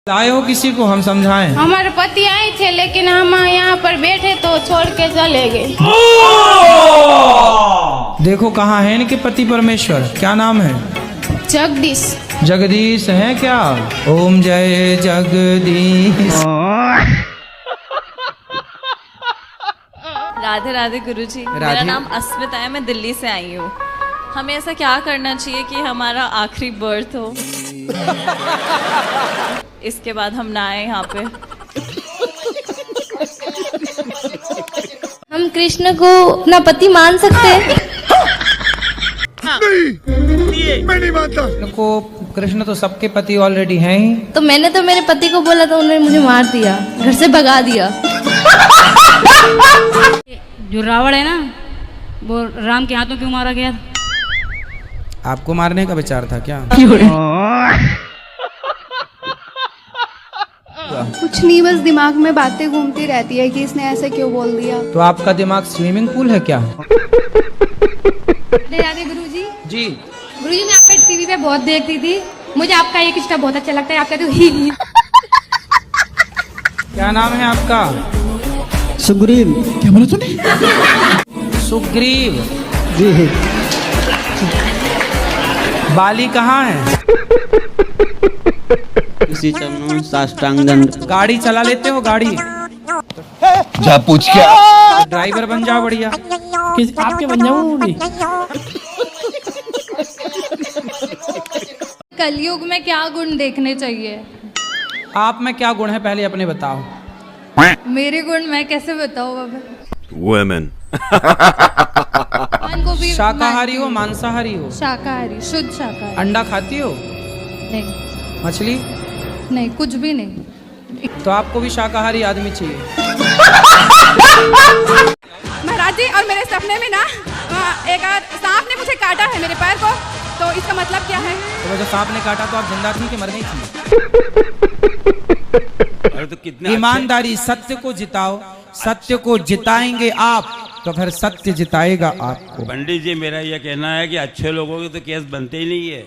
लाए हो किसी को हम समझाएं? हमारे पति आए थे लेकिन हम यहाँ पर बैठे तो छोड़ के चले गए। देखो कहाँ है इनके पति परमेश्वर, क्या नाम है? जगदीश। जगदीश है क्या? ओम जय जगदीश। राधे राधे गुरुजी। मेरा नाम अस्मिता है, मैं दिल्ली से आई हूँ। हमें ऐसा क्या करना चाहिए कि हमारा आखिरी बर्थ हो, इसके बाद हम ना आए यहाँ पे। हम कृष्ण को अपना पति मान सकते हैं? नहीं, मैं नहीं मानता। कृष्ण तो सबके पति ऑलरेडी हैं ही। तो मैंने तो मेरे पति को बोला तो उन्होंने मुझे मार दिया, घर से भगा दिया। जो रावण है ना, वो राम के हाथों क्यों मारा गया? आपको मारने का विचार था क्या? कुछ नहीं, बस दिमाग में बातें घूमती रहती है कि इसने ऐसे क्यों बोल दिया। तो आपका दिमाग स्विमिंग पूल है क्या? राधे गुरुजी। जी गुरुजी, मैं आपका टीवी पे बहुत देखती थी, मुझे आपका एक स्टेप बहुत अच्छा लगता है, आपका तो ही। क्या नाम है आपका? सुग्रीव। क्या बोला तूने? सुग्रीव जी। बाली कहाँ है? इसी चरणों साष्टांग दंड। गाड़ी चला लेते हो? गाड़ी जा पूछ क्या? ड्राइवर बन जाओ बढ़िया। आपके बन जाऊंगी। कलयुग में क्या गुण देखने चाहिए? आप में क्या गुण है पहले अपने बताओ। मेरे गुण मैं कैसे बताऊँ बाबा? Women. भगवान को भी शाकाहारी हो मांसाहारी हो? शाकाहारी, शुद्ध शाकाहारी। अंडा खाती हो? नहीं मछली? नहीं, कुछ भी नहीं। तो आपको भी शाकाहारी आदमी चाहिए। महाराज जी, और मेरे सपने में ना एक सांप ने मुझे काटा है मेरे पैर को, तो इसका मतलब क्या है? तो जब सांप ने काटा तो आप जिंदा थी कि मर गई थी? अरे तो कितने ईमानदारी, सत्य को जिताओ। सत्य को जिताएंगे आप तो फिर सत्य जिताएगा आपको। पंडित जी, मेरा यह कहना है कि अच्छे लोगों के तो केस बनते ही नहीं है।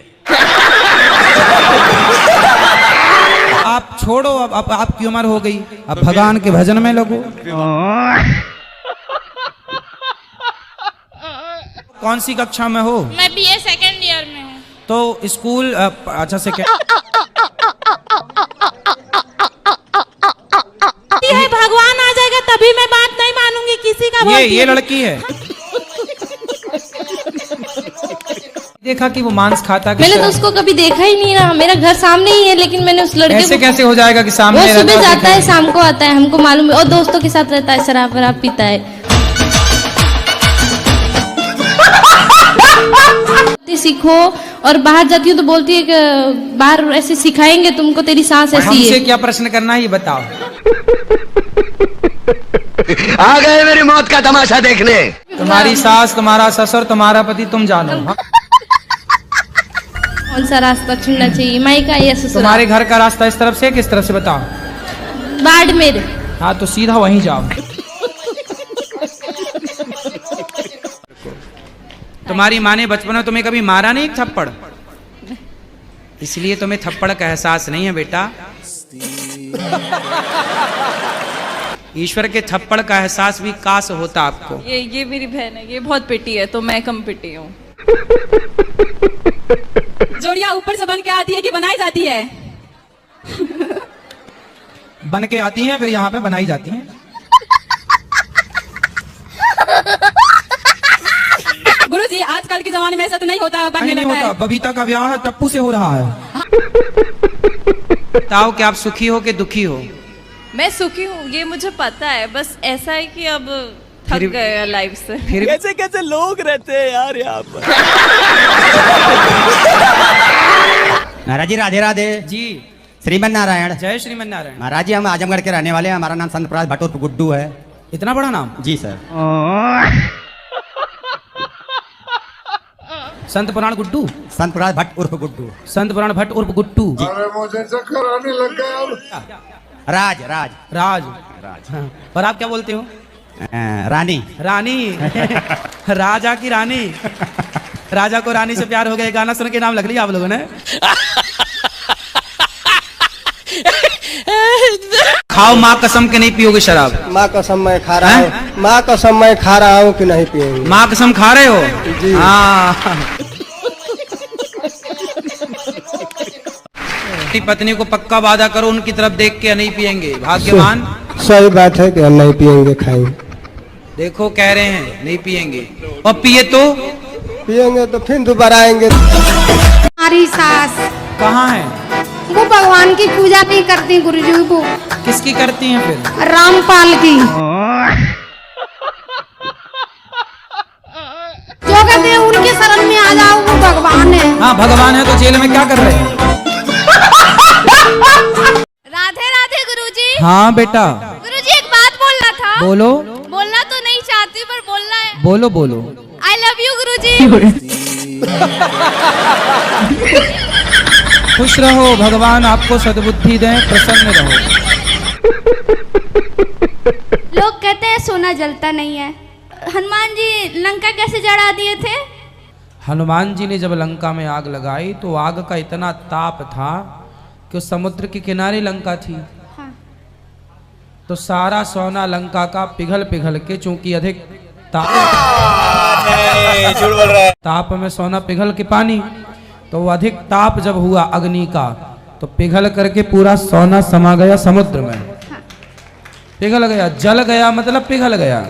आप छोड़ो, अब आपकी उम्र हो गई, अब भगवान के भजन में लगो। कौन सी कक्षा में हो? मैं BA सेकेंड ईयर में हूँ। तो स्कूल अच्छा सेकेंड। भगवान आ जाएगा तभी मैं बात नहीं मानूंगी किसी का। ये लड़की है। देखा कि वो मांस खाता। मैंने तो उसको कभी देखा ही नहीं ना, मेरा घर सामने ही है, लेकिन मैंने उस लड़के ऐसे को कैसे हो जाएगा कि सामने? वो सुबह जाता है, शाम को आता है, हमको मालूम है, और दोस्तों के साथ रहता है, शराब वराब पीता है। सीखो, और बाहर जाती हूँ तो बोलती है कि बाहर ऐसे सिखाएंगे तुमको, तेरी सांस ऐसी हमसे है। क्या प्रश्न करना है ये बताओ। आ गए मेरी मौत का तमाशा देखने। तुम्हारी सास, तुम्हारा ससुर, तुम्हारा पति, तुम जानो। हाँ? कौन सा रास्ता चुनना चाहिए, माई का या ससुराल? तुम्हारे घर का रास्ता इस तरफ से किस तरफ से बताओ? बाड़मेर। हाँ तो सीधा वहीं जाओ। तुम्हारी माँ ने बचपन में तुम्हें कभी मारा नहीं थप्पड़, इसलिए तुम्हें थप्पड़ का एहसास नहीं है बेटा। ईश्वर के थप्पड़ का एहसास भी काश होता आपको। ये मेरी बहन है, ये बहुत पिटी है तो मैं कम पिटी हूँ। जोड़ियाँ ऊपर से बन के आती है कि बनाई जाती है? बन के आती हैं फिर यहाँ पे बनाई जाती हैं। गुरुजी, आजकल के जमाने में ऐसा तो नहीं होता, बनने नहीं लगा होता। है। बबीता का ब्याह टप्पू से हो रहा है। बताओ कि आप सुखी हो कि दुखी हो? मैं सुखी हूँ, ये मुझे पता है, बस ऐसा है कि अब थक फिर- गए लाइफ से। फिर कैसे कैसे लोग रहते हैं यार यहाँ पर। महाराज जी राधे राधे। जी श्रीमन नारायण। जय श्रीमन नारायण। महाराज जी, हम आजमगढ़ के रहने वाले हैं, हमारा नाम संत प्रसाद भट्ट उर्फ गुड्डू है। इतना बड़ा नाम? जी सर। संत पुराण गुड्डू। संत प्रसाद भट्ट उर्फ गुड्डू। संत पुराण भट्ट उर्फ गुट्टू। अरे मुझे चक्कर आने लग गया। राज राज राज। राज। हाँ। और आप क्या बोलते हो? रानी। रानी। राजा की रानी। राजा को रानी से प्यार हो गया, गाना सुन के नाम लग लिया आप लोगों ने। खाओ माँ कसम के नहीं पियोगे शराब। माँ कसम मैं खा रहा हूँ, माँ कसम मैं खा रहा हूँ कि नहीं पिएंगे। माँ कसम खा रहे हो जी। हाँ। अपनी पत्नी को पक्का वादा करो उनकी तरफ देख के नहीं पिएंगे। भाग्यवान। सही बात है कि हम नहीं पिएंगे, खाएंगे। देखो कह रहे हैं नहीं पिएंगे, और पिए तो पिएंगे तो फिर दोबारा आएंगे। हमारी सास कहाँ है? वो भगवान की पूजा नहीं करती गुरुजी। वो किसकी करती हैं फिर? रामपाल की। जो कहते हैं उनके शरण में आ जाओ, वो भगवान है। हाँ भगवान है तो जेल में क्या कर रहे हैं? राधे राधे गुरुजी। हाँ बेटा। गुरुजी एक बात बोलना था। बोलो। बोलना तो नहीं चाहती पर बोलना है। बोलो बोलो। आई लव यू गुरुजी। खुश रहो, भगवान आपको सद्बुद्धि दें, प्रसन्न रहो। लोग कहते हैं सोना जलता नहीं है। हनुमान जी लंका कैसे जला दिए थे? हनुमान जी ने जब लंका में आग लगाई तो आग का इतना ताप था कि उस समुद्र के किनारे लंका थी। हाँ। तो सारा सोना लंका का पिघल पिघल के, चूंकि अधिक ताप में सोना पिघल के पानी, तो वो अधिक ताप जब हुआ अग्नि का तो पिघल करके पूरा सोना समा गया समुद्र में। पिघल गया, जल गया मतलब पिघल गया।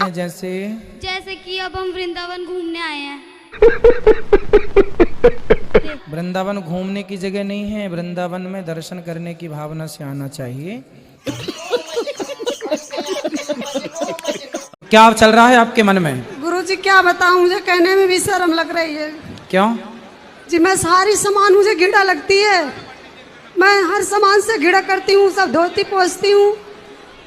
जैसे कि अब हम वृंदावन घूमने आए हैं। वृंदावन घूमने की जगह नहीं है, वृंदावन में दर्शन करने की भावना से आना चाहिए। क्या चल रहा है आपके मन में? गुरुजी क्या बताऊं, मुझे कहने में भी शर्म लग रही है। क्यों? जी मैं सारी सामान मुझे घिड़ा लगती है, मैं हर सामान से घिड़ा करती हूँ, सब धोती पोंछती हूँ,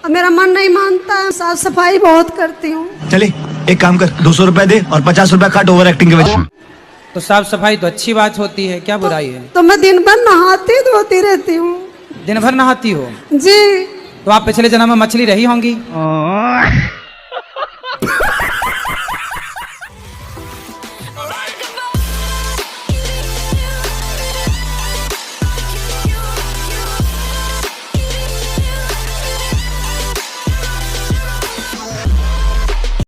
और मेरा मन नहीं मानता है। साफ सफाई बहुत करती हूँ। चले एक काम कर, 200 रुपए दे और 50 रुपए काट ओवर एक्टिंग के वजह। तो साफ सफाई तो अच्छी बात होती है, क्या बुराई है? तो मैं दिन भर नहाती धोती रहती हूँ। दिन भर नहाती हो? जी। तो आप पिछले जन्म में मछली रही होंगी।